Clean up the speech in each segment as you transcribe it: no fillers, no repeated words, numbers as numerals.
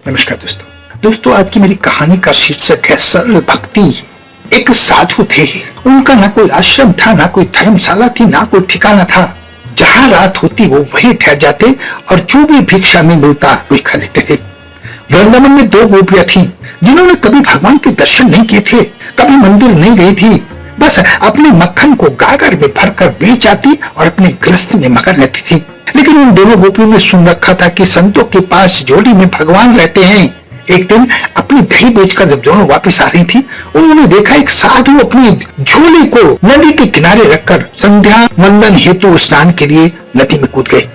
नमस्कार दोस्तों, आज की मेरी कहानी का शीर्षक है सरल भक्ति। एक साधु थे, उनका ना कोई आश्रम था, ना कोई धर्मशाला थी, ना कोई ठिकाना था। जहाँ रात होती वो वहीं ठहर जाते और जो भी भिक्षा में मिलता वही खा लेते थे। वृंदावन में 2 गोपियां थीं, जिन्होंने कभी भगवान के दर्शन नहीं किए थे, कभी मंदिर नहीं गई थी, बस अपने मक्खन को गागर में भरकर बेच आती और अपने गृहस्थ में मगन रहती थी। लेकिन उन दोनों गोपियों ने सुन रखा था कि संतों के पास झोली में भगवान रहते हैं। एक दिन अपनी दही बेचकर जब दोनों वापस आ रही थी, उन्होंने देखा एक साधु अपनी झोली को नदी के किनारे रखकर संध्या वंदन हेतु स्नान के लिए नदी में कूद गए।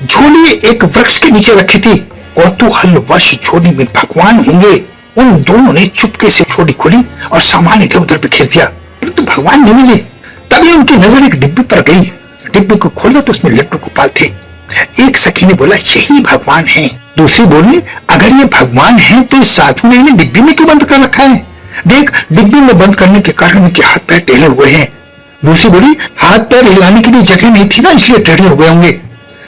झोली एक वृक्ष के नीचे रखी थी। कौतूहलवश झोली में भगवान होंगे, उन दोनों ने चुपके से झोली खोली और सामान इधर उधर बिखेर दिया, परंतु भगवान नहीं मिले। तभी उनकी नजर एक डिब्बी पर गई। डिब्बी को खोला तो उसमें लड्डू गोपाल थे। एक सखी ने बोला, यही भगवान है। दूसरी बोली, अगर ये भगवान है तो इस साधु ने इन्हें डिब्बी में क्यों बंद कर रखा है? देख, डिब्बी में बंद करने के कारण उनके हाथ पैर टेढ़े हुए हैं। दूसरी बोली, हाथ पैर हिलाने के लिए जगह नहीं थी ना, इसलिए टेढ़े हो गए होंगे।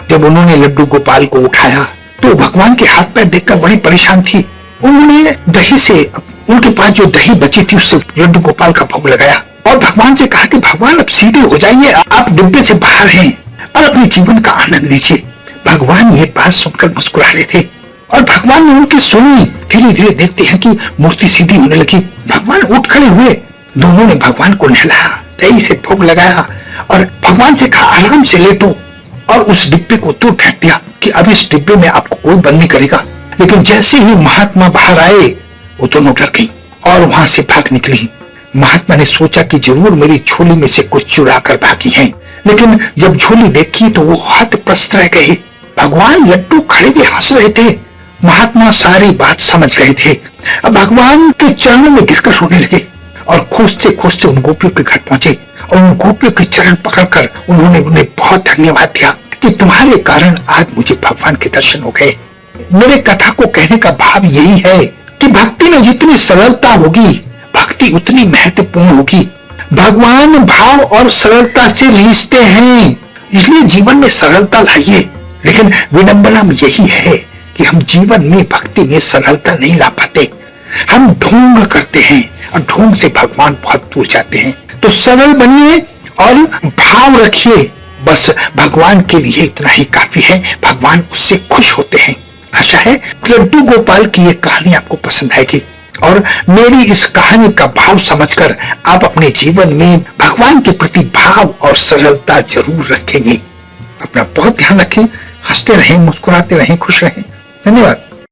जब उन्होंने लड्डू गोपाल को उठाया तो भगवान के हाथ पैर देखकर बड़ी परेशान थी। उन्होंने दही से, उनके पास जो दही बची थी उससे लड्डू गोपाल का भोग लगाया और भगवान से कहा कि भगवान अब सीधे हो जाइए, आप डिब्बे से बाहर हैं और अपने जीवन का आनंद लीजिए। भगवान ये बात सुनकर मुस्कुरा रहे थे और भगवान ने उनकी सुनी। धीरे धीरे देखते हैं कि मूर्ति सीधी होने लगी। भगवान उठ खड़े हुए। दोनों ने भगवान को नहलाया, दही से भोग लगाया और भगवान से कहा, आराम से लेटो, और उस डिब्बे को दूर फेंक दिया कि अब इस डिब्बे में आपको कोई बंद नहीं करेगा। लेकिन जैसे ही महात्मा बाहर आए, वो दोनों डर गई और वहां से भाग निकली। महात्मा ने सोचा कि जरूर मेरी झोली में से कुछ चुरा कर भागी हैं, लेकिन जब झोली देखी तो वो हतप्रस्त रह गए। भगवान लड्डू खड़े हुए हंस रहे थे। महात्मा सारी बात समझ गए थे। अब भगवान के चरणों में गिरकर रोने लगे और खोजते खोजते उन गोपियों के घर पहुंचे और उन गोपियों के चरण पकड़कर उन्होंने उन्हें बहुत धन्यवाद दिया कि तुम्हारे कारण आज मुझे भगवान के दर्शन हो गए। मेरे कथा को कहने का भाव यही है कि भक्ति में जितनी सरलता होगी, भक्ति उतनी महत्वपूर्ण होगी। भगवान भाव और सरलता से रीझते हैं, इसलिए जीवन में सरलता लाइए। लेकिन विडंबना में यही है कि हम जीवन में भक्ति में सरलता नहीं ला पाते। हम ढोंग करते हैं और ढोंग से भगवान बहुत दूर जाते हैं। तो सरल बनिए और भाव रखिए, बस भगवान के लिए इतना ही काफी है। भगवान उससे खुश होते हैं। आशा है लड्डू गोपाल की ये कहानी आपको पसंद आएगी और मेरी इस कहानी का भाव समझकर आप अपने जीवन में भगवान के प्रति भाव और सरलता जरूर रखेंगे। अपना बहुत ध्यान रखें, हंसते रहें, मुस्कुराते रहें, खुश रहें। धन्यवाद।